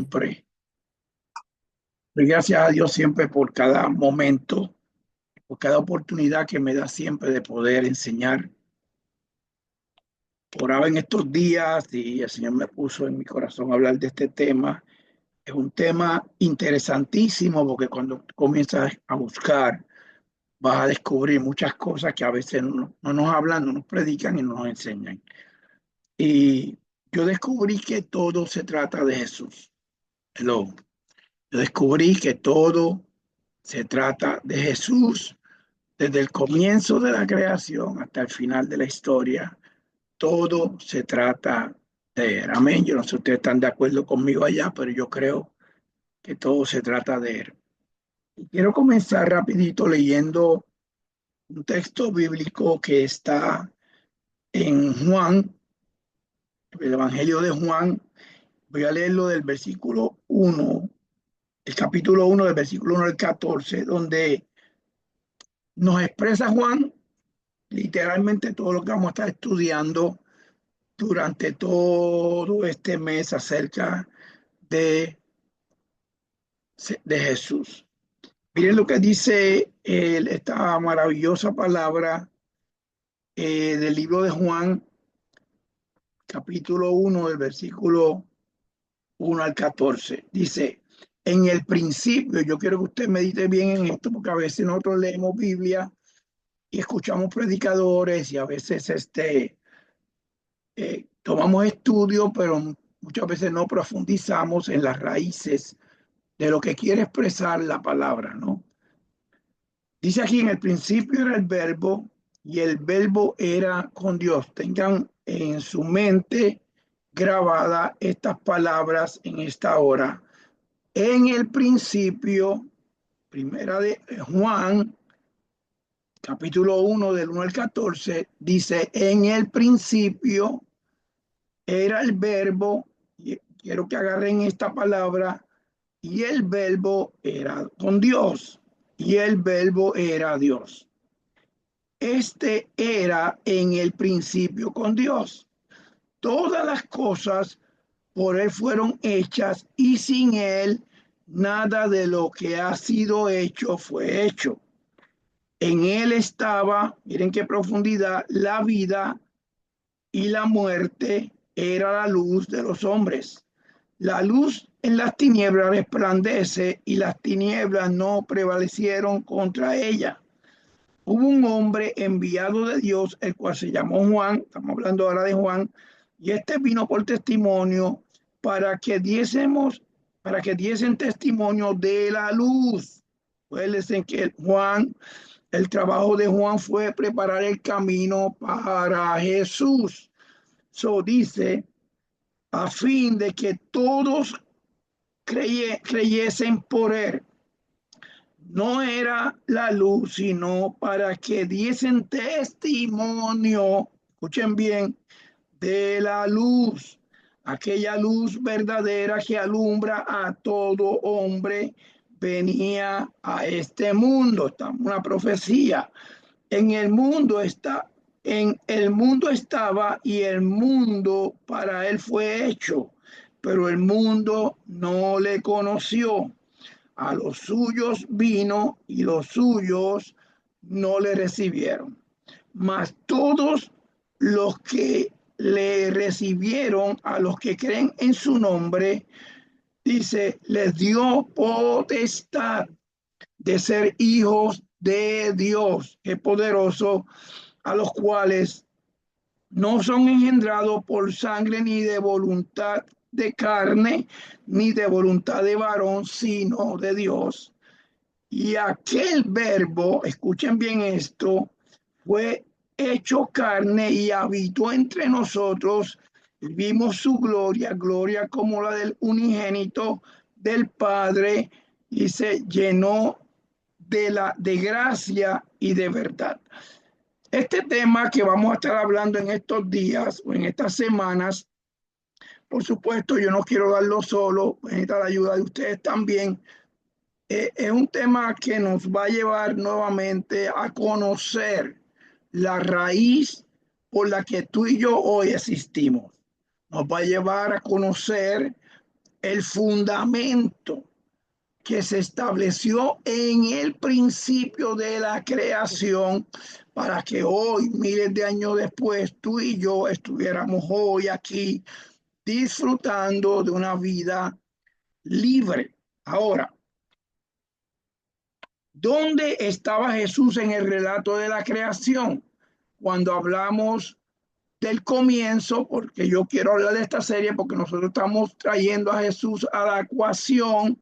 Siempre. Doy gracias a Dios siempre por cada momento, por cada oportunidad que me da siempre de poder enseñar. Oraba en estos días y el Señor me puso en mi corazón hablar de este tema. Es un tema interesantísimo porque cuando comienzas a buscar vas a descubrir muchas cosas que a veces no nos hablan, no nos predican y no nos enseñan. Y yo descubrí que todo se trata de Jesús. Hello. Yo descubrí que todo se trata de Jesús. Desde el comienzo de la creación hasta el final de la historia, todo se trata de Él. Amén. Yo no sé si ustedes están de acuerdo conmigo allá, pero yo creo que todo se trata de Él. Y quiero comenzar rapidito leyendo un texto bíblico que está en Juan, el Evangelio de Juan. Voy a leerlo del versículo 1, el capítulo 1 del versículo 1 al 14, donde nos expresa Juan literalmente todo lo que vamos a estar estudiando durante todo este mes acerca de, de Jesús. Miren lo que dice esta maravillosa palabra del libro de Juan, capítulo 1, del versículo 1 al 14. Dice, en el principio, yo quiero que usted medite bien en esto, porque a veces nosotros leemos Biblia y escuchamos predicadores y a veces tomamos estudio, pero muchas veces no profundizamos en las raíces de lo que quiere expresar la palabra, ¿no? Dice aquí, en el principio era el verbo y el verbo era con Dios. Tengan en su mente grabada estas palabras en esta hora. En el principio, primera de Juan, capítulo 1 del 1 al 14, dice, en el principio era el verbo, y quiero que agarren esta palabra, y el verbo era con Dios, y el verbo era Dios. Este era en el principio con Dios. Todas las cosas por él fueron hechas y sin él nada de lo que ha sido hecho fue hecho. En él estaba, miren qué profundidad, la vida y la muerte era la luz de los hombres. La luz en las tinieblas resplandece y las tinieblas no prevalecieron contra ella. Hubo un hombre enviado de Dios, el cual se llamó Juan, estamos hablando ahora de Juan, y este vino por testimonio para que diesen testimonio de la luz. Acuérdense que el trabajo de Juan fue preparar el camino para Jesús. So dice, a fin de que todos creyesen por él. No era la luz, sino para que diesen testimonio, escuchen bien, de la luz, aquella luz verdadera que alumbra a todo hombre, venía a este mundo. Está una profecía. En el mundo está, en el mundo estaba y el mundo para él fue hecho, pero el mundo no le conoció. A los suyos vino y los suyos no le recibieron. Mas todos los que le recibieron, a los que creen en su nombre, dice, les dio potestad de ser hijos de Dios, que poderoso, a los cuales no son engendrados por sangre ni de voluntad de carne, ni de voluntad de varón, sino de Dios. Y aquel verbo, escuchen bien esto, fue hecho carne y habitó entre nosotros. Vimos su gloria, gloria como la del unigénito del Padre, y se llenó de gracia y de verdad. Este tema que vamos a estar hablando en estos días o en estas semanas, por supuesto, yo no quiero darlo solo, necesito la ayuda de ustedes también. Es un tema que nos va a llevar nuevamente a conocer la raíz por la que tú y yo hoy existimos. Nos va a llevar a conocer el fundamento que se estableció en el principio de la creación para que hoy, miles de años después, tú y yo estuviéramos hoy aquí disfrutando de una vida libre. Ahora, ¿dónde estaba Jesús en el relato de la creación? Cuando hablamos del comienzo, porque yo quiero hablar de esta serie, porque nosotros estamos trayendo a Jesús a la ecuación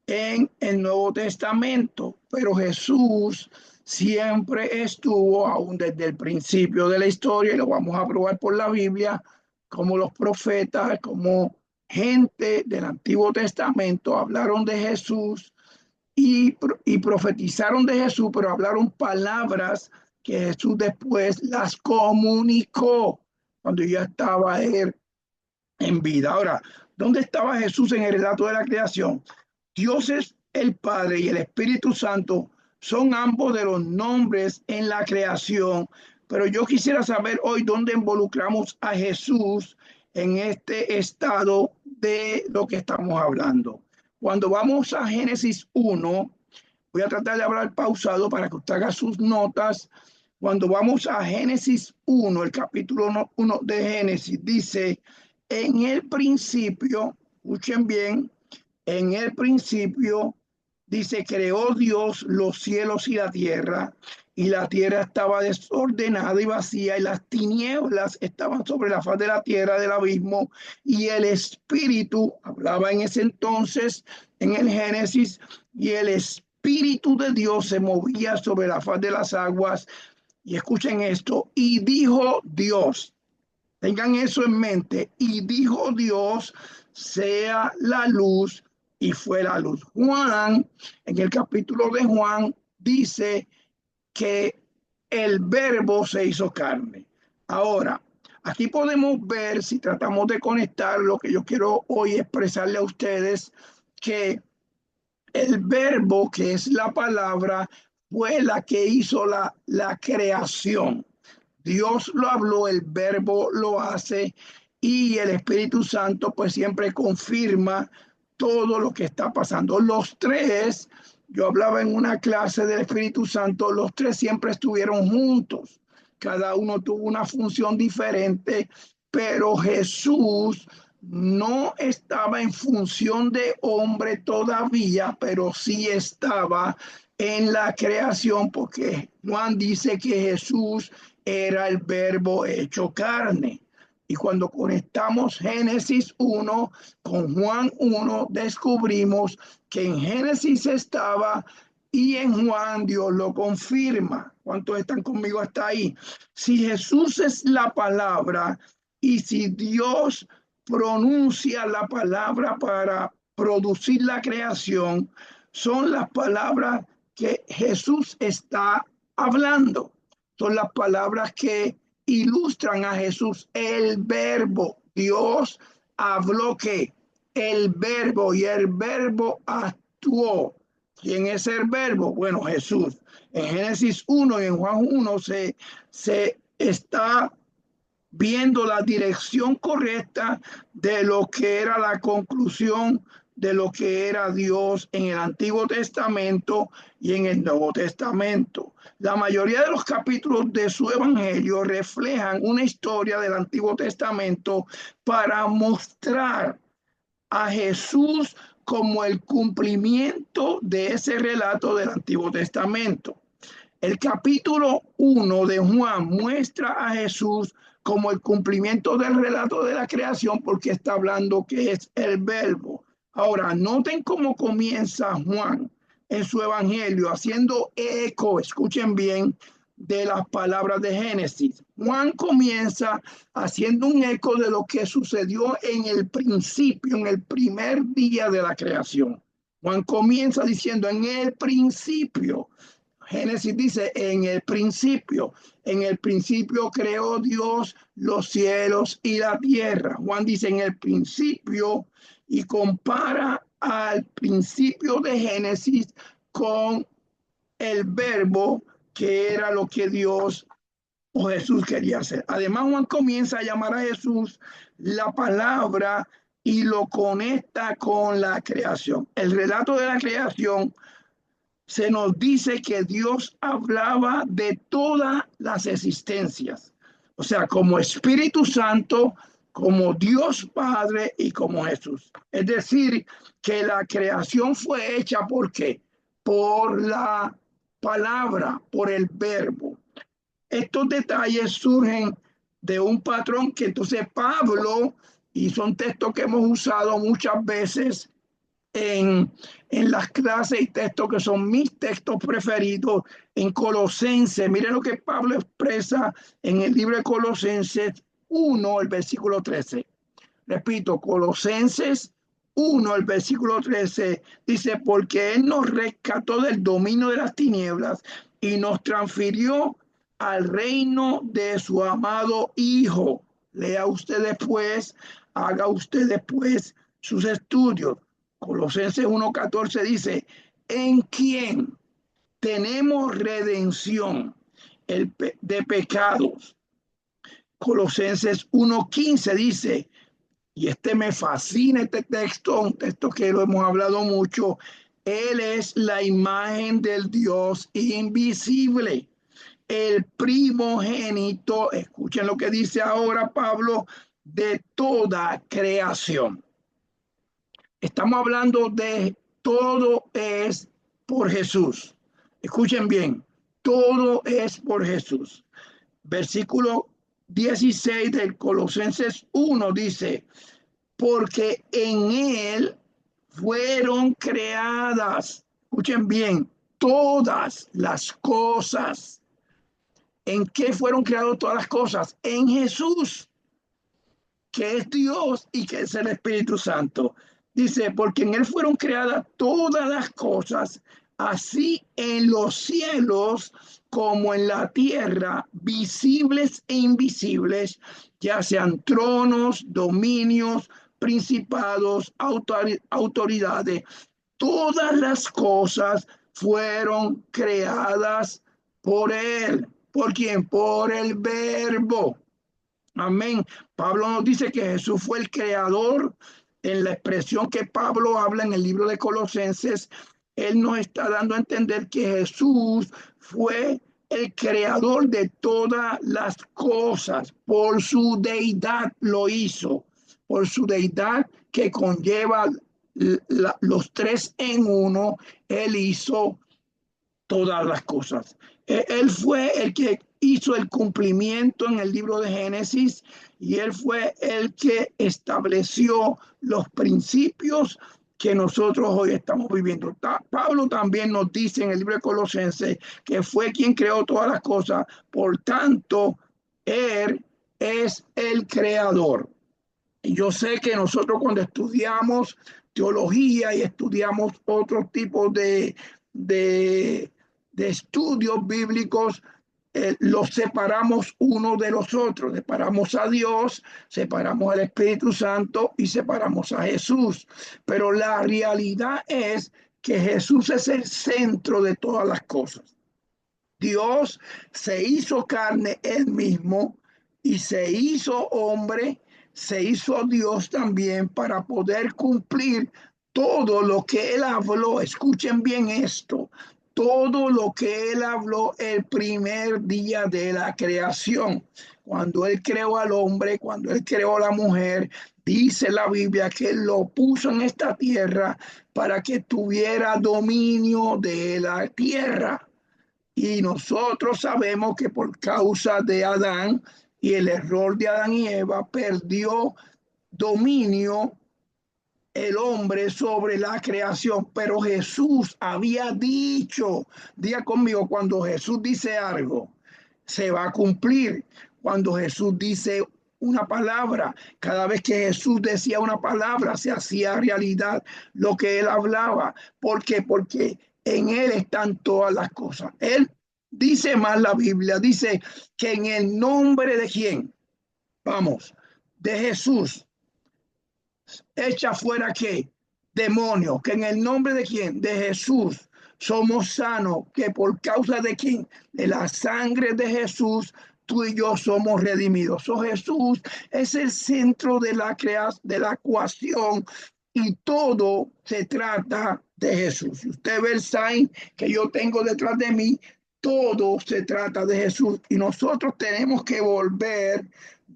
en el Nuevo Testamento, pero Jesús siempre estuvo, aún desde el principio de la historia, y lo vamos a probar por la Biblia, como los profetas, como gente del Antiguo Testamento hablaron de Jesús y profetizaron de Jesús, pero hablaron palabras que Jesús después las comunicó cuando ya estaba él en vida. Ahora, ¿dónde estaba Jesús en el relato de la creación? Dios es el Padre y el Espíritu Santo son ambos de los nombres en la creación, pero yo quisiera saber hoy dónde involucramos a Jesús en este estado de lo que estamos hablando. Cuando vamos a Génesis 1, voy a tratar de hablar pausado para que usted haga sus notas. Cuando vamos a Génesis 1, el capítulo 1 de Génesis, dice, en el principio, escuchen bien, en el principio, dice, creó Dios los cielos y la tierra estaba desordenada y vacía, y las tinieblas estaban sobre la faz de la tierra del abismo, y el Espíritu, hablaba en ese entonces, en el Génesis, y el Espíritu de Dios se movía sobre la faz de las aguas. Y escuchen esto, y dijo Dios, tengan eso en mente, y dijo Dios, sea la luz, y fue la luz. Juan, en el capítulo de Juan, dice que el verbo se hizo carne. Ahora, aquí podemos ver, si tratamos de conectar lo que yo quiero hoy expresarle a ustedes, que el verbo, que es la palabra, fue la que hizo la creación. Dios lo habló, el verbo lo hace y el Espíritu Santo pues siempre confirma todo lo que está pasando. Los tres, yo hablaba en una clase del Espíritu Santo, los tres siempre estuvieron juntos. Cada uno tuvo una función diferente, pero Jesús no estaba en función de hombre todavía, pero sí estaba en la creación, porque Juan dice que Jesús era el verbo hecho carne. Y cuando conectamos Génesis 1 con Juan 1, descubrimos que en Génesis estaba y en Juan Dios lo confirma. ¿Cuántos están conmigo hasta ahí? Si Jesús es la palabra y si Dios pronuncia la palabra para producir la creación, son las palabras que Jesús está hablando. Son las palabras que ilustran a Jesús, el verbo. Dios habló que el verbo y el verbo actuó. ¿Quién es el verbo? Bueno, Jesús. En Génesis 1 y en Juan 1 se está viendo la dirección correcta de lo que era la conclusión de lo que era Dios en el Antiguo Testamento y en el Nuevo Testamento. La mayoría de los capítulos de su evangelio reflejan una historia del Antiguo Testamento para mostrar a Jesús como el cumplimiento de ese relato del Antiguo Testamento. El capítulo 1 de Juan muestra a Jesús como el cumplimiento del relato de la creación porque está hablando que es el verbo. Ahora, noten cómo comienza Juan en su evangelio haciendo eco, escuchen bien, de las palabras de Génesis. Juan comienza haciendo un eco de lo que sucedió en el principio, en el primer día de la creación. Juan comienza diciendo en el principio. Génesis dice en el principio creó Dios los cielos y la tierra. Juan dice en el principio y compara al principio de Génesis con el verbo que era lo que Dios o Jesús quería hacer. Además, Juan comienza a llamar a Jesús la palabra y lo conecta con la creación. El relato de la creación se nos dice que Dios hablaba de todas las existencias, o sea, como Espíritu Santo, como Dios Padre y como Jesús. Es decir, que la creación fue hecha ¿por qué? Por la palabra, por el verbo. Estos detalles surgen de un patrón que entonces Pablo, y son textos que hemos usado muchas veces en las clases y textos que son mis textos preferidos en Colosenses. Miren lo que Pablo expresa en el libro de Colosenses 1, el versículo 13. Repito, Colosenses 1, el versículo 13 dice, porque Él nos rescató del dominio de las tinieblas y nos transfirió al reino de su amado Hijo. Lea usted después, haga usted después sus estudios. Colosenses 1:14 dice, en quien tenemos redención de pecados. Colosenses 1:15 dice, y este me fascina este texto, un texto que lo hemos hablado mucho, Él es la imagen del Dios invisible, el primogénito, escuchen lo que dice ahora Pablo, de toda creación. Estamos hablando de todo es por Jesús. Escuchen bien, todo es por Jesús. Versículo 16 del Colosenses 1 dice, porque en Él fueron creadas, escuchen bien, todas las cosas. ¿En qué fueron creadas todas las cosas? En Jesús, que es Dios y que es el Espíritu Santo. Dice, porque en Él fueron creadas todas las cosas, así en los cielos como en la tierra, visibles e invisibles, ya sean tronos, dominios, principados, autoridades. Todas las cosas fueron creadas por Él. ¿Por quién? Por el Verbo. Amén. Pablo nos dice que Jesús fue el creador. En la expresión que Pablo habla en el libro de Colosenses, él nos está dando a entender que Jesús fue el creador de todas las cosas. Por su deidad lo hizo. Por su deidad que conlleva los tres en uno, él hizo todas las cosas. Él fue el que hizo el cumplimiento en el libro de Génesis y él fue el que estableció los principios que nosotros hoy estamos viviendo. Pablo también nos dice en el libro de Colosenses que fue quien creó todas las cosas, por tanto, él es el creador. Y yo sé que nosotros cuando estudiamos teología y estudiamos otros tipos de, de estudios bíblicos, los separamos uno de los otros. Separamos a Dios, separamos al Espíritu Santo y separamos a Jesús. Pero la realidad es que Jesús es el centro de todas las cosas. Dios se hizo carne él mismo y se hizo hombre, se hizo Dios también para poder cumplir todo lo que él habló. Escuchen bien esto, todo lo que él habló el primer día de la creación. Cuando él creó al hombre, cuando él creó a la mujer, dice la Biblia que él lo puso en esta tierra para que tuviera dominio de la tierra. Y nosotros sabemos que por causa de Adán y el error de Adán y Eva, perdió dominio el hombre sobre la creación. Pero Jesús había dicho, diga conmigo, cuando Jesús dice algo, se va a cumplir. Cuando Jesús dice una palabra, cada vez que Jesús decía una palabra, se hacía realidad lo que él hablaba. ¿Por qué? Porque en él están todas las cosas. Él dice más la Biblia, dice que en el nombre de quién, vamos, de Jesús, echa fuera qué, demonios, que en el nombre de quién, de Jesús, somos sanos, que por causa de quién, de la sangre de Jesús, tú y yo somos redimidos. So, Jesús es el centro de de la ecuación y todo se trata de Jesús. Si usted ve el sign que yo tengo detrás de mí, todo se trata de Jesús y nosotros tenemos que volver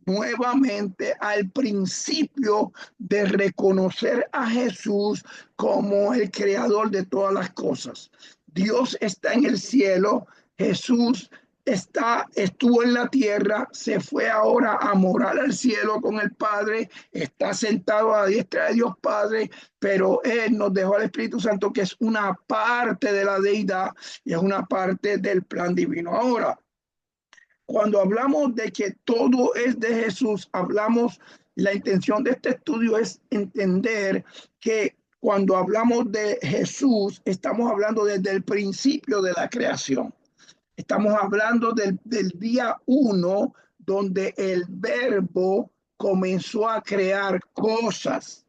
nuevamente al principio de reconocer a Jesús como el creador de todas las cosas. Dios está en el cielo, Jesús estuvo en la tierra, se fue ahora a morar al cielo con el Padre, está sentado a la diestra de Dios Padre, pero Él nos dejó al Espíritu Santo, que es una parte de la deidad y es una parte del plan divino. Ahora, cuando hablamos de que todo es de Jesús, la intención de este estudio es entender que cuando hablamos de Jesús, estamos hablando desde el principio de la creación. Estamos hablando del día 1, donde el verbo comenzó a crear cosas,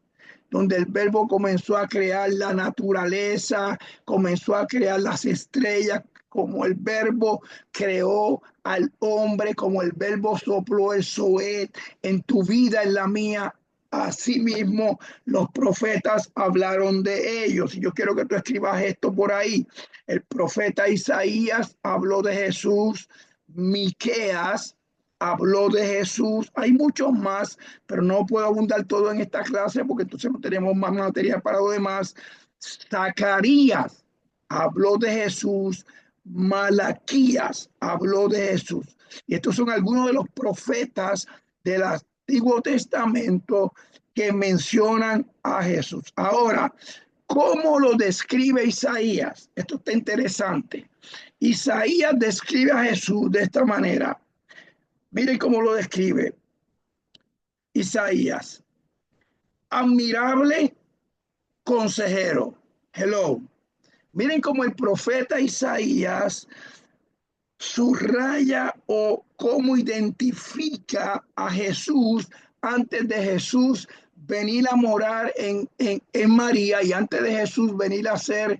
donde el verbo comenzó a crear la naturaleza, comenzó a crear las estrellas, como el verbo creó al hombre, como el verbo sopló el Zoet en tu vida, en la mía. Asimismo, los profetas hablaron de ellos. Y yo quiero que tú escribas esto por ahí. El profeta Isaías habló de Jesús, Miqueas habló de Jesús. Hay muchos más, pero no puedo abundar todo en esta clase porque entonces no tenemos más material para lo demás. Zacarías habló de Jesús, Malaquías habló de Jesús. Y estos son algunos de los profetas del Antiguo Testamento que mencionan a Jesús. Ahora, ¿cómo lo describe Isaías? Esto está interesante. Isaías describe a Jesús de esta manera. Miren cómo lo describe Isaías. Admirable consejero. Hello. Miren cómo el profeta Isaías subraya o cómo identifica a Jesús antes de Jesús venir a morar en María y antes de Jesús venir a hacer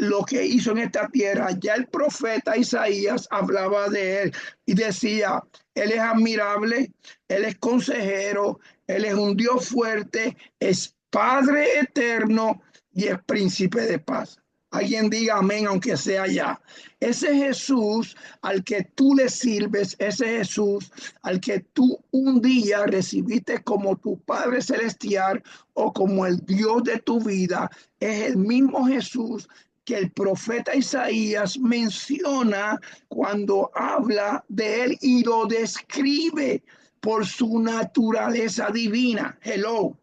lo que hizo en esta tierra. Ya el profeta Isaías hablaba de él y decía, él es admirable, él es consejero, él es un Dios fuerte, es Padre eterno y es príncipe de paz. Alguien diga amén, aunque sea ya. Ese Jesús al que tú le sirves, ese Jesús al que tú un día recibiste como tu Padre Celestial o como el Dios de tu vida, es el mismo Jesús que el profeta Isaías menciona cuando habla de él y lo describe por su naturaleza divina. Hello.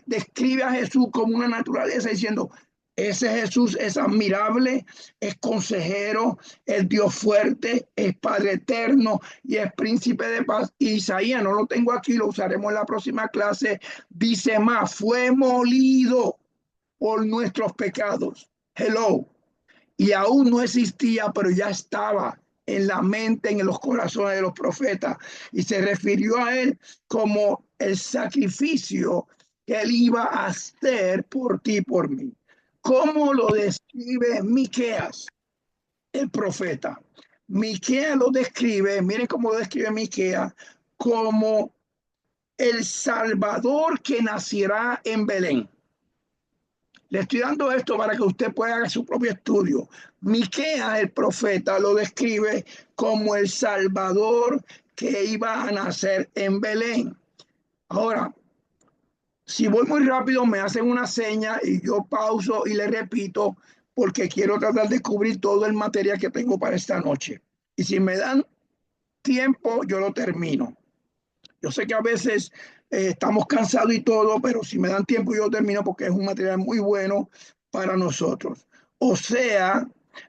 Describe a Jesús como una naturaleza diciendo, ese Jesús es admirable, es consejero, es Dios fuerte, es Padre eterno y es príncipe de paz. Isaías, no lo tengo aquí, lo usaremos en la próxima clase, dice más, fue molido por nuestros pecados. Hello. Y aún no existía, pero ya estaba en la mente, en los corazones de los profetas. Y se refirió a él como el sacrificio que él iba a hacer por ti y por mí. ¿Cómo lo describe Miqueas, el profeta? Miqueas lo describe, miren cómo lo describe Miqueas, como el Salvador que nacerá en Belén. Le estoy dando esto para que usted pueda hacer su propio estudio. Miqueas, el profeta, lo describe como el Salvador que iba a nacer en Belén. Ahora, si voy muy rápido, me hacen una seña y yo pauso y le repito porque quiero tratar de cubrir todo el material que tengo para esta noche. Y si me dan tiempo, yo lo termino. Yo sé que a veces estamos cansados y todo, pero si me dan tiempo, yo lo termino porque es un material muy bueno para nosotros. Osea,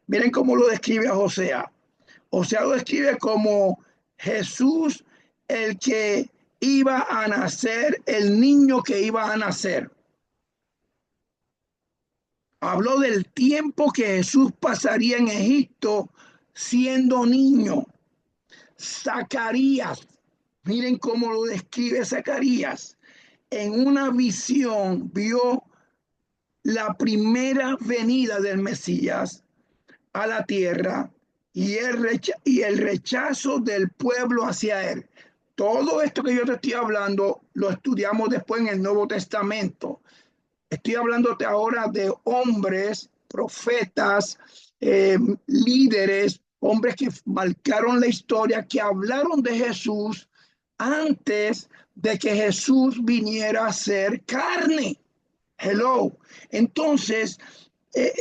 miren cómo lo describe a Osea. Osea lo describe como Jesús, el que iba a nacer, el niño que iba a nacer. Habló del tiempo que Jesús pasaría en Egipto siendo niño. Zacarías, miren cómo lo describe Zacarías. En una visión vio la primera venida del Mesías a la tierra y el rechazo del pueblo hacia él. Todo esto que yo te estoy hablando lo estudiamos después en el Nuevo Testamento. Estoy hablándote ahora de hombres, profetas, líderes, hombres que marcaron la historia, que hablaron de Jesús antes de que Jesús viniera a ser carne. Hello. Entonces,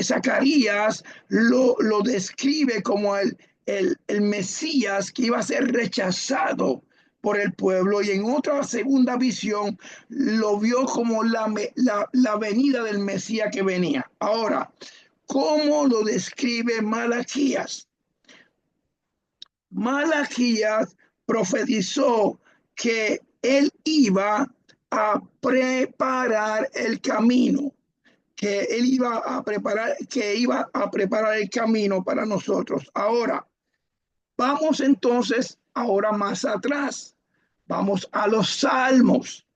Zacarías lo describe como el Mesías que iba a ser rechazado por el pueblo, y en otra segunda visión lo vio como la venida del Mesías que venía. Ahora, ¿cómo lo describe Malaquías? Malaquías profetizó que él iba a preparar el camino, que él iba a preparar el camino para nosotros. Ahora, vamos entonces ahora más atrás. Vamos a los salmos,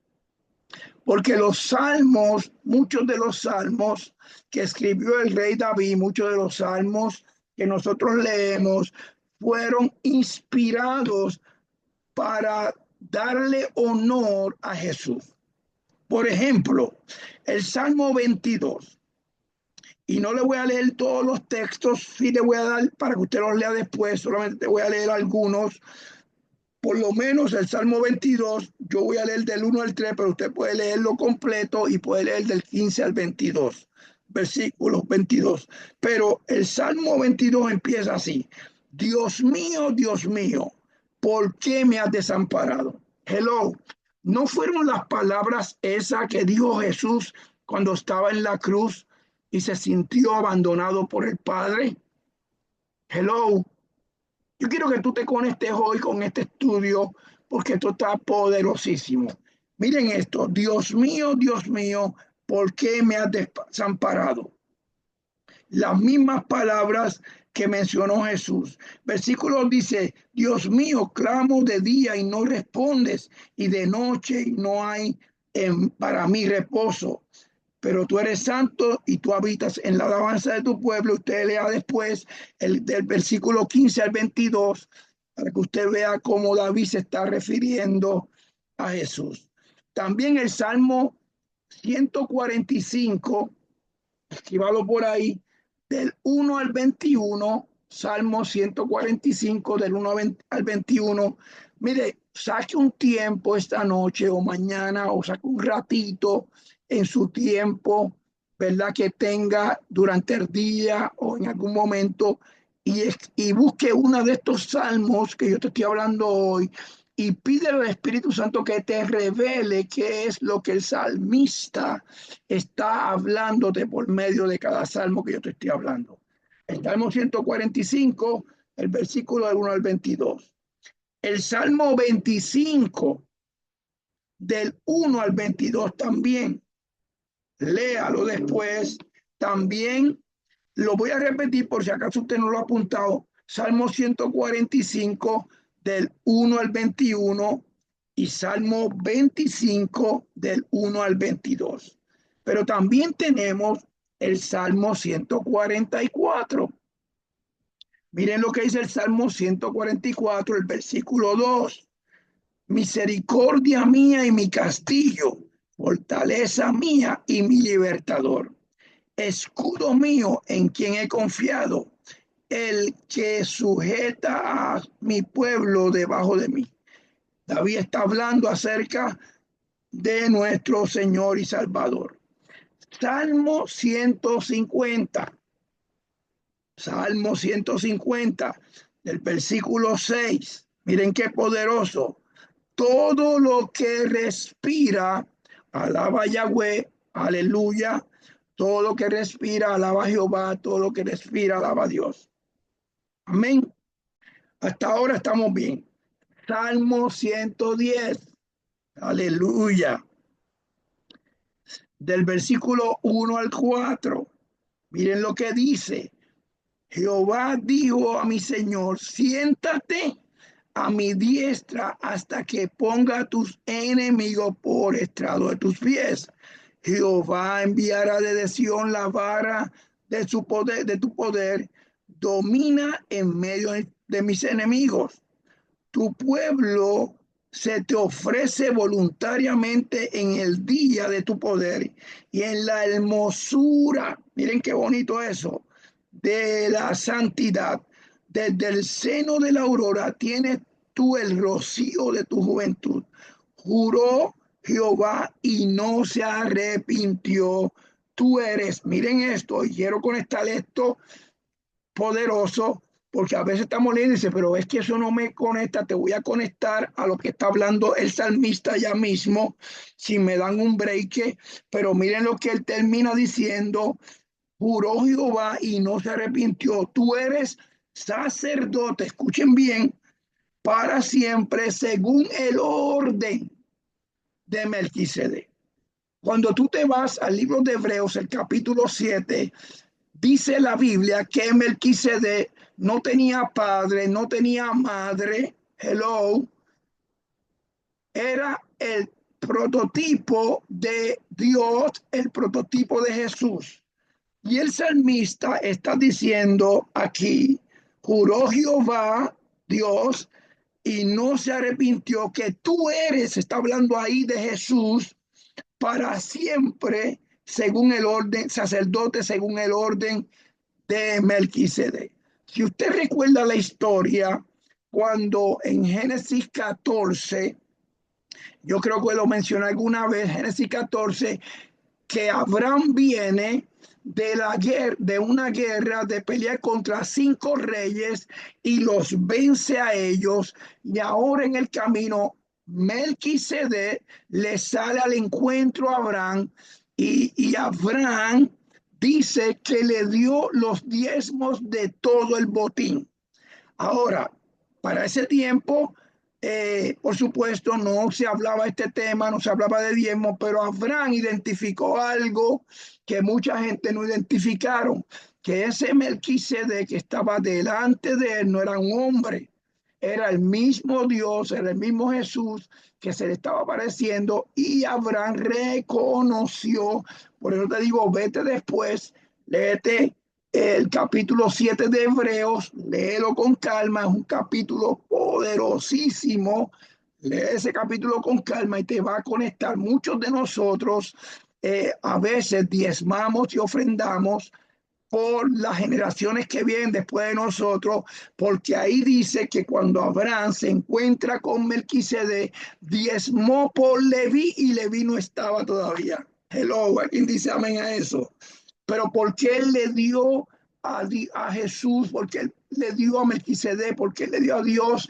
porque los salmos, muchos de los salmos que escribió el rey David, muchos de los salmos que nosotros leemos, fueron inspirados para darle honor a Jesús. Por ejemplo, el Salmo 22. Y no le voy a leer todos los textos, sí le voy a dar para que usted los lea después, solamente te voy a leer algunos. Por lo menos el Salmo 22, yo voy a leer del 1 al 3, pero usted puede leerlo completo y puede leer del 15 al 22, versículos 22. Pero el Salmo 22 empieza así: Dios mío, ¿por qué me has desamparado? Hello, ¿no fueron las palabras esas que dijo Jesús cuando estaba en la cruz y se sintió abandonado por el Padre? Hello. Yo quiero que tú te conectes hoy con este estudio porque esto está poderosísimo. Miren esto: Dios mío, ¿por qué me has desamparado? Las mismas palabras que mencionó Jesús. Versículo dice: Dios mío, clamo de día y no respondes, y de noche y no hay para mí reposo. Pero tú eres santo y tú habitas en la alabanza de tu pueblo. Usted lea después del versículo 15 al 22 para que usted vea cómo David se está refiriendo a Jesús. También el Salmo 145, escríbalo por ahí, del 1 al 21, Salmo 145 del 1 al 21. Mire, saque un tiempo esta noche o mañana, o saque un ratito en su tiempo, ¿verdad? Que tenga durante el día o en algún momento, y busque uno de estos salmos que yo te estoy hablando hoy, y pide al Espíritu Santo que te revele qué es lo que el salmista está hablándote por medio de cada salmo que yo te estoy hablando. El Salmo 145, el versículo del 1 al 22. El Salmo 25, del 1 al 22 también. Léalo después. También lo voy a repetir por si acaso usted no lo ha apuntado. Salmo 145, del 1 al 21, y Salmo 25, del 1 al 22. Pero también tenemos el Salmo 144. Miren lo que dice el Salmo 144, el versículo 2. Misericordia mía y mi castillo, fortaleza mía y mi libertador, escudo mío en quien he confiado, el que sujeta a mi pueblo debajo de mí. David está hablando acerca de nuestro Señor y Salvador. Salmo 150. Salmo 150, del versículo 6. Miren qué poderoso. Todo lo que respira, alaba a Yahweh, aleluya. Todo lo que respira, alaba a Jehová. Todo lo que respira, alaba a Dios. Amén. Hasta ahora estamos bien. Salmo 110, aleluya. Del versículo 1 al 4. Miren lo que dice. Jehová dijo a mi Señor: siéntate a mi diestra hasta que ponga a tus enemigos por estrado de tus pies. Jehová enviará desde Sión la vara de su poder, de tu poder. domina en medio de mis enemigos. Tu pueblo se te ofrece voluntariamente en el día de tu poder y en la hermosura, miren qué bonito eso, de la santidad. Desde el seno de la aurora tienes tú el rocío de tu juventud. Juró Jehová y no se arrepintió. Tú eres, miren esto, y quiero conectar esto poderoso, porque a veces estamos leyendo y dice, pero es que eso no me conecta, te voy a conectar a lo que está hablando el salmista ya mismo, si me dan un break, pero miren lo que él termina diciendo, juró Jehová y no se arrepintió, tú eres sacerdote, escuchen bien, para siempre según el orden de Melquisedec. Cuando tú te vas al libro de Hebreos, el capítulo 7, dice la Biblia que Melquisedec no tenía padre, no tenía madre. Hello. Era el prototipo de Dios, el prototipo de Jesús. Y el salmista está diciendo aquí, juró Jehová, Dios, y no se arrepintió, que tú eres, está hablando ahí de Jesús, para siempre, según el orden, sacerdote según el orden de Melquisedec. Si usted recuerda la historia, cuando en Génesis 14, yo creo que lo mencioné alguna vez, Génesis 14, que Abraham viene de la guerra, de una guerra de pelear contra 5 reyes y los vence a ellos, y ahora en el camino Melquisedec le sale al encuentro a Abraham y Abraham dice que le dio los diezmos de todo el botín. Ahora, para ese tiempo, por supuesto, no se hablaba de este tema, no se hablaba de diezmo, pero Abraham identificó algo que mucha gente no identificaron, que ese Melquisedec que estaba delante de él no era un hombre, era el mismo Dios, era el mismo Jesús que se le estaba apareciendo, y Abraham reconoció. Por eso te digo, vete después, léete el capítulo 7 de Hebreos, léelo con calma, es un capítulo poderosísimo. Lee ese capítulo con calma y te va a conectar. Muchos de nosotros a veces diezmamos y ofrendamos por las generaciones que vienen después de nosotros, porque ahí dice que cuando Abraham se encuentra con Melquisedec, diezmó por Leví y Leví no estaba todavía. Hello, ¿alguien dice amén a eso? Pero porque él le dio a Jesús, porque él le dio a Melquisedec, porque él le dio a Dios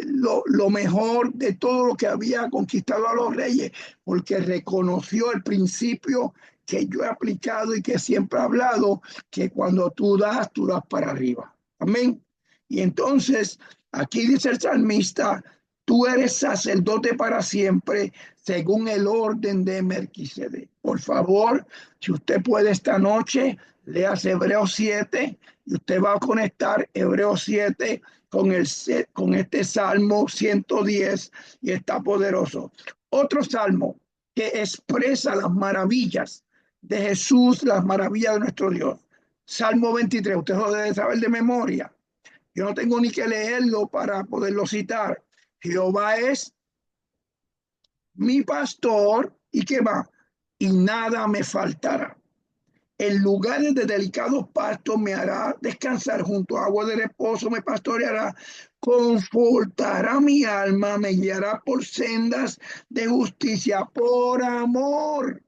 lo mejor de todo lo que había conquistado a los reyes, porque reconoció el principio que yo he aplicado y que siempre he hablado, que cuando tú das para arriba. Amén. Y entonces, aquí dice el salmista, tú eres sacerdote para siempre, según el orden de Melquisedec. Por favor, si usted puede esta noche, leas Hebreos 7 y usted va a conectar Hebreos 7 con este Salmo 110 y está poderoso. Otro salmo que expresa las maravillas de Jesús, las maravillas de nuestro Dios. Salmo 23, usted lo debe saber de memoria. Yo no tengo ni que leerlo para poderlo citar. Jehová es mi pastor, ¿y qué va? Y nada me faltará. En lugares de delicados pastos me hará descansar, junto a agua de reposo me pastoreará, confortará mi alma, me guiará por sendas de justicia, por amor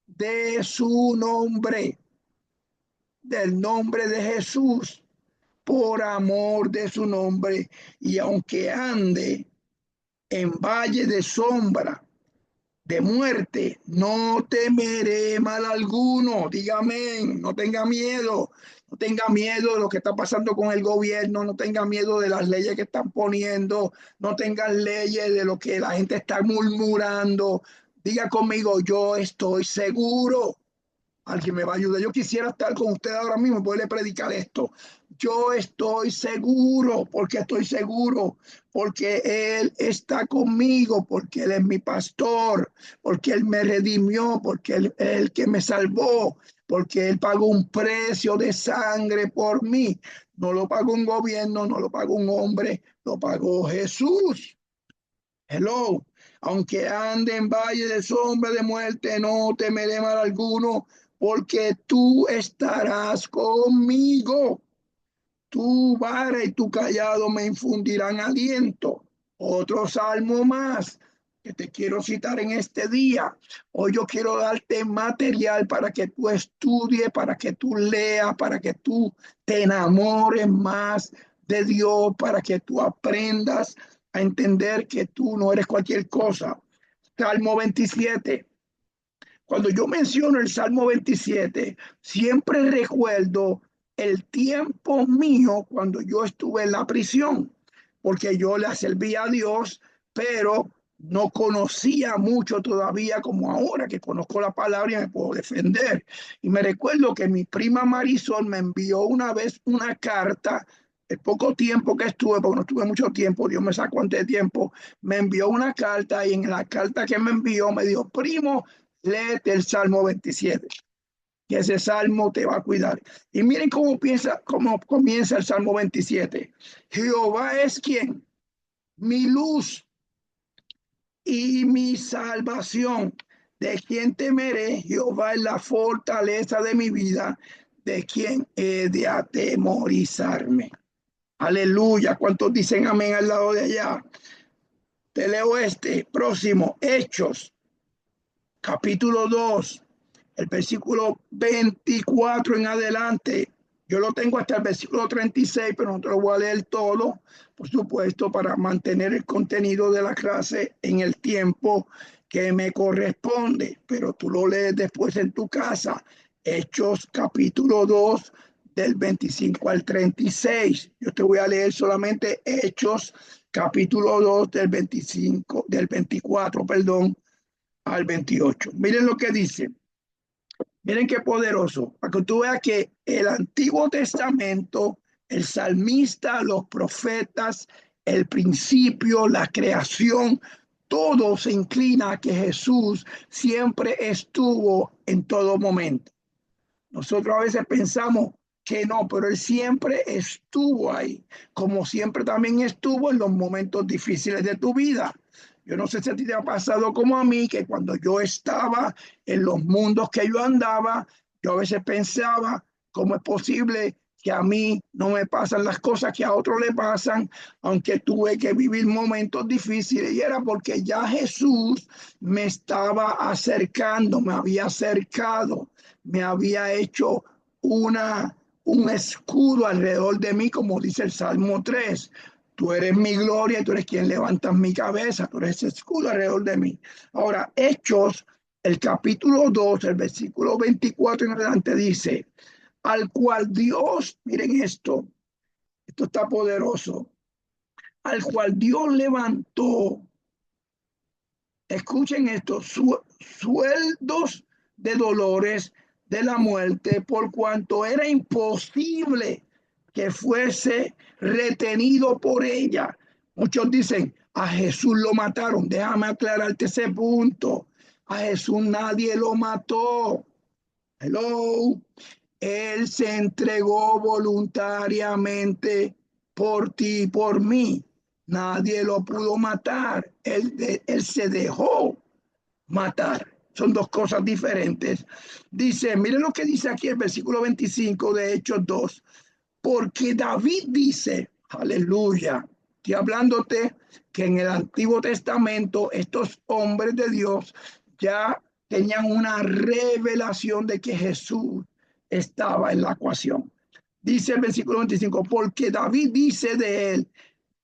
de su nombre, del nombre de Jesús, por amor de su nombre. Y aunque ande en valle de sombra de muerte, no temeré mal alguno. Dígame, no tenga miedo. No tenga miedo de lo que está pasando con el gobierno, no tenga miedo de las leyes que están poniendo, no tengan leyes de lo que la gente está murmurando. Diga conmigo, yo estoy seguro. Alguien me va a ayudar. Yo quisiera estar con usted ahora mismo y poderle predicar esto. Yo estoy seguro, porque estoy seguro, porque Él está conmigo, porque Él es mi pastor, porque Él me redimió, porque Él es el que me salvó. porque Él pagó un precio de sangre por mí. No lo pagó un gobierno, no lo pagó un hombre, lo pagó Jesús. Hello. Aunque ande en valle de sombra de muerte, no temeré mal alguno, porque tú estarás conmigo. Tu vara y tu callado me infundirán aliento. Otro salmo más que te quiero citar en este día. Hoy yo quiero darte material para que tú estudies, para que tú leas, para que tú te enamores más de Dios, para que tú aprendas a entender que tú no eres cualquier cosa. Salmo 27. Cuando yo menciono el Salmo 27, siempre recuerdo el tiempo mío cuando yo estuve en la prisión, porque yo le servía a Dios, pero no conocía mucho todavía como ahora que conozco la palabra y me puedo defender. Y me recuerdo que mi prima Marisol me envió una vez una carta, el poco tiempo que estuve, porque no estuve mucho tiempo, Dios me sacó antes de tiempo, me envió una carta y en la carta que me envió me dijo, primo, léete el Salmo 27, que ese salmo te va a cuidar. Y miren cómo comienza el Salmo 27. Jehová es quien, mi luz y mi salvación. ¿De quien temeré? Jehová es la fortaleza de mi vida. ¿De quien he de atemorizarme? Aleluya. ¿Cuántos dicen amén al lado de allá? Te leo este próximo, Hechos, capítulo 2, el versículo 24 en adelante. Yo lo tengo hasta el versículo 36, pero no te lo voy a leer todo, por supuesto, para mantener el contenido de la clase en el tiempo que me corresponde, pero tú lo lees después en tu casa. Hechos capítulo 2 del 25 al 36. Yo te voy a leer solamente Hechos capítulo 2 del 25, del 24, perdón, al 28. Miren lo que dice. Miren qué poderoso. Para que tú veas que el Antiguo Testamento, el salmista, los profetas, el principio, la creación, todo se inclina a que Jesús siempre estuvo en todo momento. Nosotros a veces pensamos que no, pero Él siempre estuvo ahí, como siempre también estuvo en los momentos difíciles de tu vida. Yo no sé si a ti te ha pasado como a mí, que cuando yo estaba en los mundos que yo andaba, yo a veces pensaba, ¿cómo es posible que a mí no me pasan las cosas que a otros le pasan, aunque tuve que vivir momentos difíciles? Y era porque ya Jesús me estaba acercando, me había acercado, me había hecho un escudo alrededor de mí, como dice el Salmo 3. Tú eres mi gloria y tú eres quien levantas mi cabeza, tú eres ese escudo alrededor de mí. Ahora, Hechos, el capítulo 2, el versículo 24 en adelante dice, al cual Dios, miren esto está poderoso, al cual Dios levantó, escuchen esto, sueldos de dolores de la muerte, por cuanto era imposible que fuese retenido por ella. Muchos dicen, a Jesús lo mataron. Déjame aclararte ese punto. A Jesús nadie lo mató. Hello. Él se entregó voluntariamente por ti y por mí. Nadie lo pudo matar. Él se dejó matar. Son dos cosas diferentes. Dice, miren lo que dice aquí el versículo 25 de Hechos 2. Porque David dice, aleluya, estoy hablándote que en el Antiguo Testamento estos hombres de Dios ya tenían una revelación de que Jesús estaba en la ecuación. Dice el versículo 25, porque David dice de él,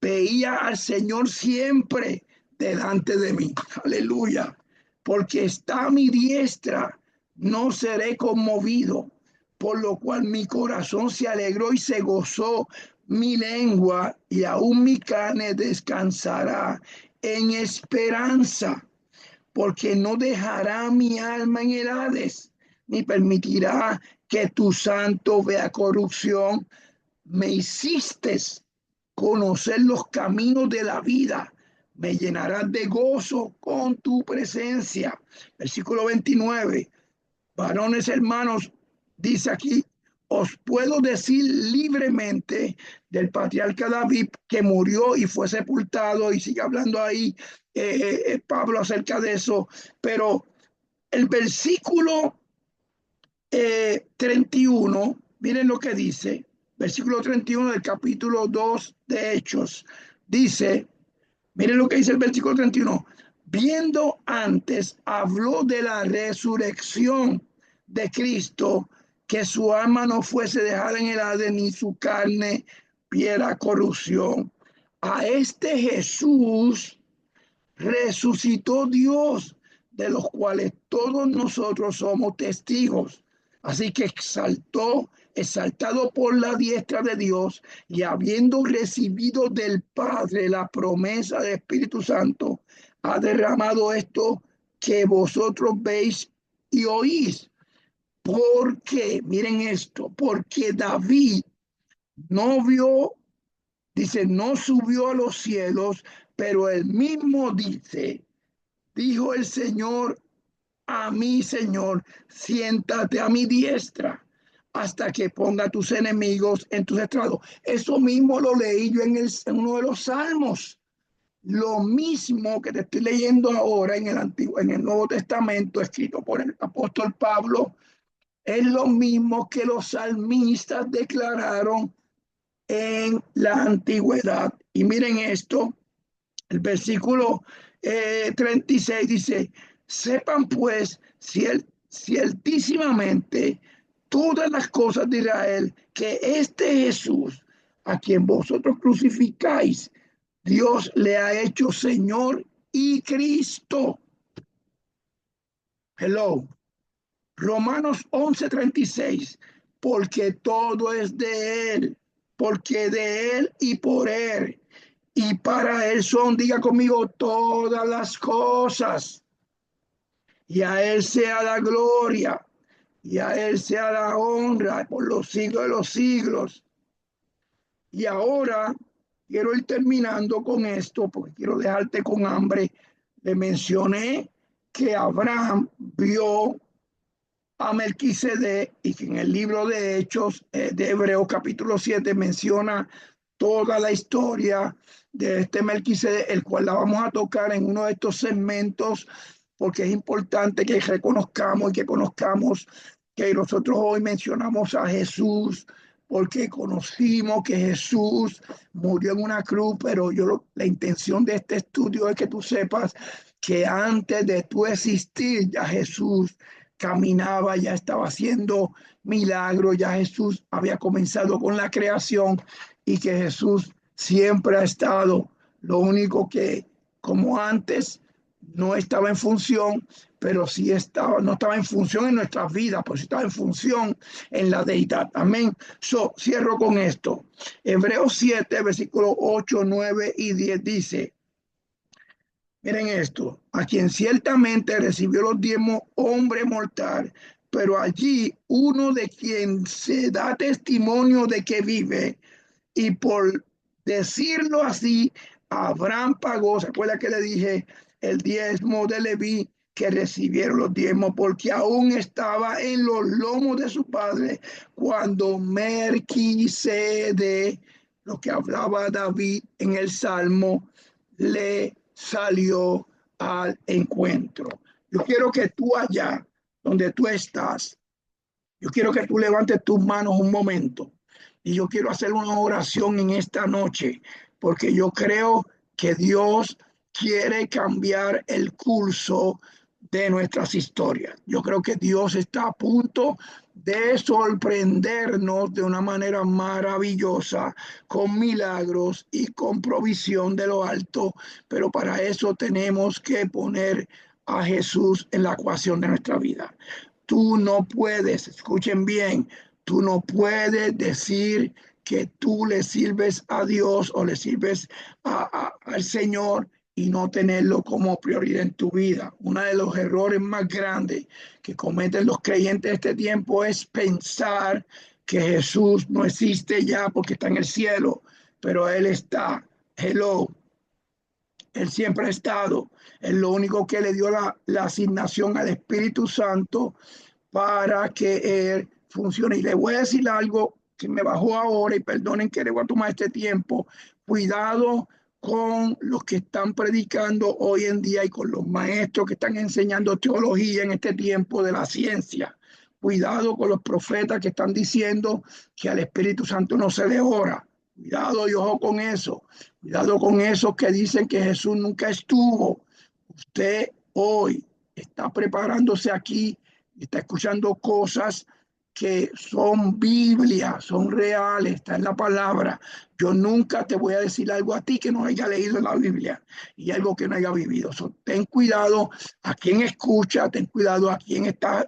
veía al Señor siempre delante de mí. Aleluya. Porque está a mi diestra, no seré conmovido. Por lo cual mi corazón se alegró y se gozó mi lengua y aún mi carne descansará en esperanza, porque no dejará mi alma en el Hades, ni permitirá que tu santo vea corrupción. Me hiciste conocer los caminos de la vida, me llenarás de gozo con tu presencia. Versículo 29, varones hermanos, dice aquí, os puedo decir libremente del patriarca David que murió y fue sepultado, y sigue hablando ahí Pablo acerca de eso, pero el versículo 31, miren lo que dice, versículo 31 del capítulo 2 de Hechos, dice, miren lo que dice el versículo 31, viendo antes, habló de la resurrección de Cristo, que su alma no fuese dejada en el Hades, ni su carne viera corrupción. A este Jesús resucitó Dios, de los cuales todos nosotros somos testigos. Así que exaltado por la diestra de Dios y habiendo recibido del Padre la promesa del Espíritu Santo, ha derramado esto que vosotros veis y oís. Porque, miren esto, porque David no vio, dice, no subió a los cielos, pero él mismo dice, dijo el Señor a mi Señor, siéntate a mi diestra hasta que ponga tus enemigos en tus estrados. Eso mismo lo leí yo en uno de los salmos. Lo mismo que te estoy leyendo ahora en el Nuevo Testamento, escrito por el apóstol Pablo, es lo mismo que los salmistas declararon en la antigüedad. Y miren esto, el versículo 36 dice, sepan pues ciertísimamente todas las cosas de Israel, que este Jesús, a quien vosotros crucificáis, Dios le ha hecho Señor y Cristo. Hello. Romanos 11:36, porque todo es de Él, porque de Él y por Él. Y para Él son, diga conmigo, todas las cosas. Y a Él sea la gloria, y a Él sea la honra por los siglos de los siglos. Y ahora quiero ir terminando con esto, porque quiero dejarte con hambre. Le mencioné que Abraham vio a Melquisedec y que en el libro de Hechos de Hebreos capítulo 7 menciona toda la historia de este Melquisedec, el cual la vamos a tocar en uno de estos segmentos, porque es importante que reconozcamos y que conozcamos que nosotros hoy mencionamos a Jesús, porque conocimos que Jesús murió en una cruz, pero la intención de este estudio es que tú sepas que antes de tu existir ya Jesús caminaba, ya estaba haciendo milagros, ya Jesús había comenzado con la creación y que Jesús siempre ha estado. Lo único que, como antes, no estaba en función, pero sí estaba, no estaba en función en nuestras vidas, pues estaba en función en la deidad. Amén. Cierro con esto. Hebreos 7, versículos 8, 9 y 10 dice, miren esto, a quien ciertamente recibió los diezmos, hombre mortal, pero allí uno de quien se da testimonio de que vive, y por decirlo así, Abraham pagó, ¿se acuerda que le dije? El diezmo de Leví, que recibieron los diezmos, porque aún estaba en los lomos de su padre, cuando Melquisedec, lo que hablaba David en el Salmo, le salió al encuentro. Yo quiero que tú allá donde tú estás, yo quiero que tú levantes tus manos un momento y yo quiero hacer una oración en esta noche, porque yo creo que Dios quiere cambiar el curso de nuestras historias. Yo creo que Dios está a punto de sorprendernos de una manera maravillosa, con milagros y con provisión de lo alto, pero para eso tenemos que poner a Jesús en la ecuación de nuestra vida. Tú no puedes, escuchen bien, tú no puedes decir que tú le sirves a Dios o le sirves al Señor y no tenerlo como prioridad en tu vida. Uno de los errores más grandes que cometen los creyentes de este tiempo es pensar que Jesús no existe ya porque está en el cielo, pero Él está. Hello. Él siempre ha estado. Es lo único que le dio la asignación al Espíritu Santo para que Él funciona. Y le voy a decir algo que me bajó ahora y perdonen que le voy a tomar este tiempo. Cuidado con los que están predicando hoy en día y con los maestros que están enseñando teología en este tiempo de la ciencia. Cuidado con los profetas que están diciendo que al Espíritu Santo no se le ora. Cuidado y ojo con eso. Cuidado con esos que dicen que Jesús nunca estuvo. Usted hoy está preparándose aquí y está escuchando cosas que son Biblia, son reales, está en la palabra. Yo nunca te voy a decir algo a ti que no haya leído en la Biblia y algo que no haya vivido. Ten cuidado a quien escucha, ten cuidado a quien está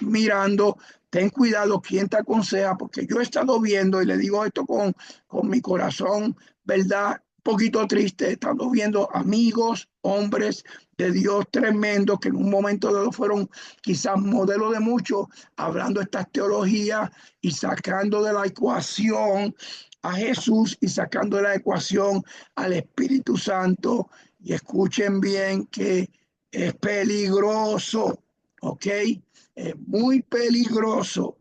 mirando, ten cuidado quien te aconseja, porque yo he estado viendo y le digo esto con mi corazón, ¿verdad? Un poquito triste, he estado viendo amigos, hombres de Dios tremendos que en un momento dado fueron quizás modelo de muchos, hablando estas teologías y sacando de la ecuación a Jesús y sacando de la ecuación al Espíritu Santo. Y escuchen bien que es peligroso, ¿ok? Es muy peligroso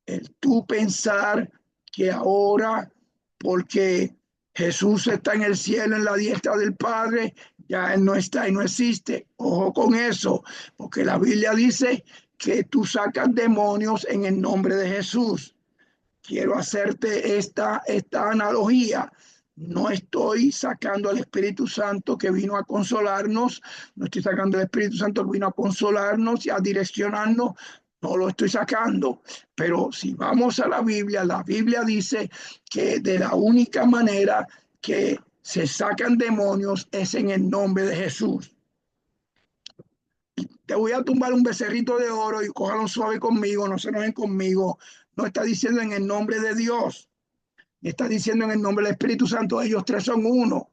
el tú pensar que ahora, porque Jesús está en el cielo, en la diestra del Padre, ya Él no está y no existe. Ojo con eso, porque la Biblia dice que tú sacas demonios en el nombre de Jesús. Quiero hacerte esta analogía. No estoy sacando al Espíritu Santo que vino a consolarnos, no estoy sacando al Espíritu Santo que vino a consolarnos y a direccionarnos, no lo estoy sacando. Pero si vamos a la Biblia dice que de la única manera que se sacan demonios es en el nombre de Jesús. Te voy a tumbar un becerrito de oro y cójalo suave conmigo, no se enojen conmigo. No está diciendo en el nombre de Dios, está diciendo en el nombre del Espíritu Santo. Ellos tres son uno.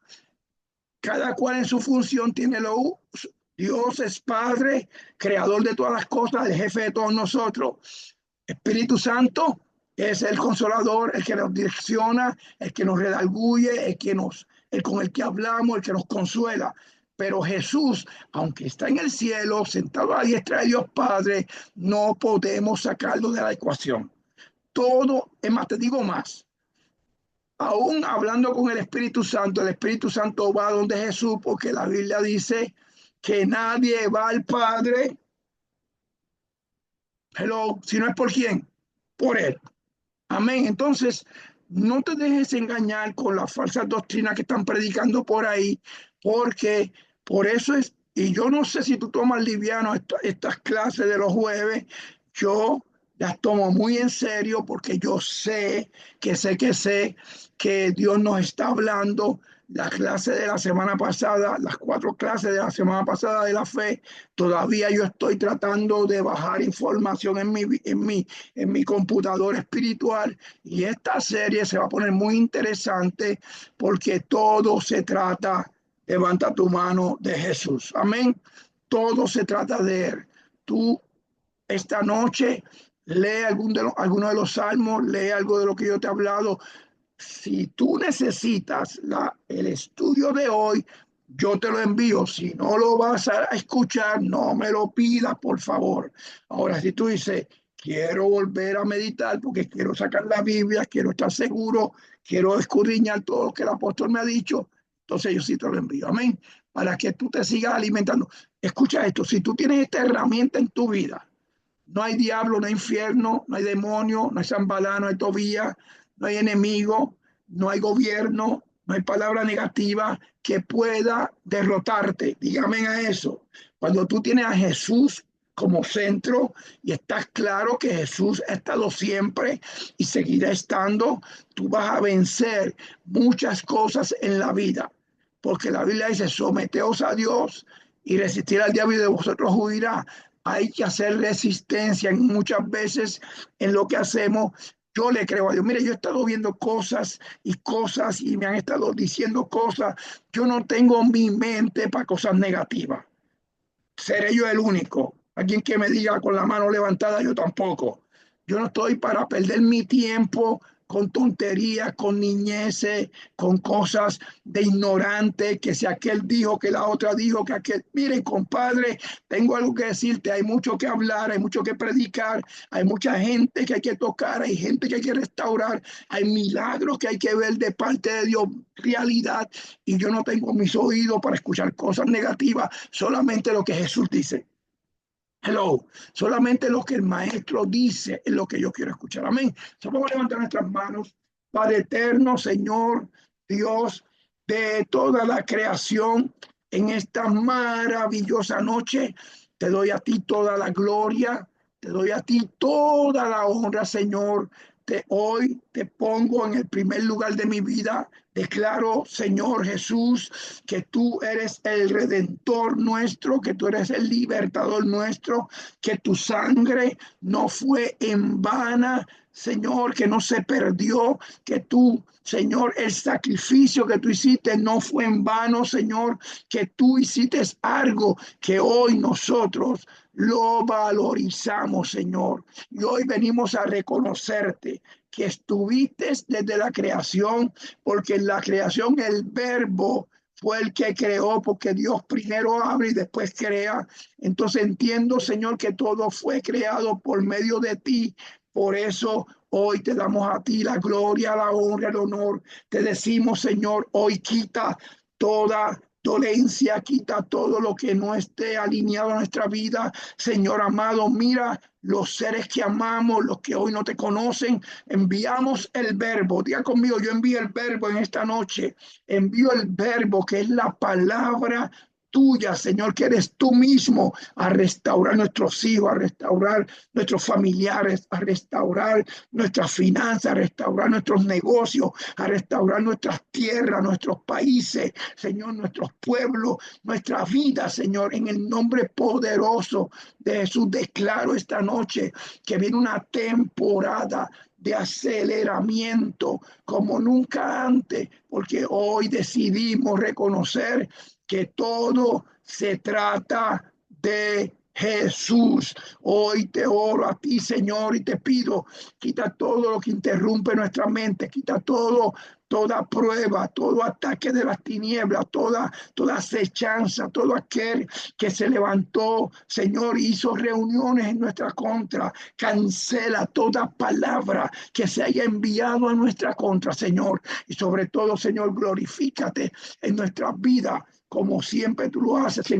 Cada cual en su función tiene lo. Dios es Padre, creador de todas las cosas, el jefe de todos nosotros. Espíritu Santo es el consolador, el que nos direcciona, el que nos redarguye, el con el que hablamos, el que nos consuela. Pero Jesús, aunque está en el cielo, sentado a la diestra de Dios Padre, no podemos sacarlo de la ecuación. Todo, es más, te digo más. Aún hablando con el Espíritu Santo va donde Jesús, porque la Biblia dice que nadie va al Padre, hello, si no es por quién, por Él. Amén. Entonces, no te dejes engañar con las falsas doctrinas que están predicando por ahí, porque por eso es, y yo no sé si tú tomas liviano estas clases de los jueves, yo las tomo muy en serio porque yo sé que Dios nos está hablando. La clase de la semana pasada, las 4 clases de la semana pasada de la fe, todavía yo estoy tratando de bajar información en mi computadora espiritual, y esta serie se va a poner muy interesante porque todo se trata, levanta tu mano, de Jesús. Amén. Todo se trata de Él. Tú esta noche lee alguno de los salmos, lee algo de lo que yo te he hablado. Si tú necesitas el estudio de hoy, yo te lo envío. Si no lo vas a escuchar, no me lo pidas, por favor. Ahora, si tú dices, quiero volver a meditar porque quiero sacar la Biblia, quiero estar seguro, quiero escudriñar todo lo que el apóstol me ha dicho, entonces yo sí te lo envío. Amén. Para que tú te sigas alimentando. Escucha esto, si tú tienes esta herramienta en tu vida, no hay diablo, no hay infierno, no hay demonio, no hay Zambalá, no hay Tobías, no hay enemigo, no hay gobierno, no hay palabra negativa que pueda derrotarte. Dígame a eso. Cuando tú tienes a Jesús como centro y estás claro que Jesús ha estado siempre y seguirá estando, tú vas a vencer muchas cosas en la vida. Porque la Biblia dice, someteos a Dios y resistir al diablo y de vosotros huirá. Hay que hacer resistencia muchas veces en lo que hacemos. Yo le creo a Dios. Mire, yo he estado viendo cosas y me han estado diciendo cosas. Yo no tengo mi mente para cosas negativas. Seré yo el único. Alguien que me diga con la mano levantada, yo tampoco. Yo no estoy para perder mi tiempo con tonterías, con niñeces, con cosas de ignorante, que si aquel dijo, que la otra dijo, que aquel... Miren, compadre, tengo algo que decirte, hay mucho que hablar, hay mucho que predicar, hay mucha gente que hay que tocar, hay gente que hay que restaurar, hay milagros que hay que ver de parte de Dios, realidad, y yo no tengo mis oídos para escuchar cosas negativas, solamente lo que Jesús dice. Hello, solamente lo que el maestro dice es lo que yo quiero escuchar. Amén. Vamos a levantar nuestras manos. Padre eterno, Señor, Dios de toda la creación, en esta maravillosa noche, te doy a ti toda la gloria, te doy a ti toda la honra, Señor. Hoy te pongo en el primer lugar de mi vida. Declaro, Señor Jesús, que tú eres el redentor nuestro, que tú eres el libertador nuestro, que tu sangre no fue en vana, Señor, que no se perdió, que tú, Señor, el sacrificio que tú hiciste no fue en vano, Señor, que tú hiciste algo que hoy nosotros lo valorizamos, Señor. Y hoy venimos a reconocerte que estuviste desde la creación, porque en la creación el verbo fue el que creó, porque Dios primero abre y después crea. Entonces entiendo, Señor, que todo fue creado por medio de ti. Por eso hoy te damos a ti la gloria, la honra, el honor. Te decimos, Señor, hoy quita toda dolencia, quita todo lo que no esté alineado a nuestra vida. Señor amado, mira los seres que amamos, los que hoy no te conocen, enviamos el verbo. Diga conmigo, yo envío el verbo en esta noche. Envío el verbo que es la palabra tuya, Señor, que eres tú mismo, a restaurar nuestros hijos, a restaurar nuestros familiares, a restaurar nuestras finanzas, a restaurar nuestros negocios, a restaurar nuestras tierras, nuestros países, Señor, nuestros pueblos, nuestra vida, Señor, en el nombre poderoso de Jesús. Declaro esta noche que viene una temporada de aceleramiento como nunca antes, porque hoy decidimos reconocer que todo se trata de Jesús. Hoy te oro a ti, Señor, y te pido, quita todo lo que interrumpe nuestra mente, quita toda prueba, todo ataque de las tinieblas, toda acechanza, todo aquel que se levantó, Señor, hizo reuniones en nuestra contra. Cancela toda palabra que se haya enviado a nuestra contra, Señor. Y sobre todo, Señor, glorifícate en nuestras vidas, como siempre tú lo haces en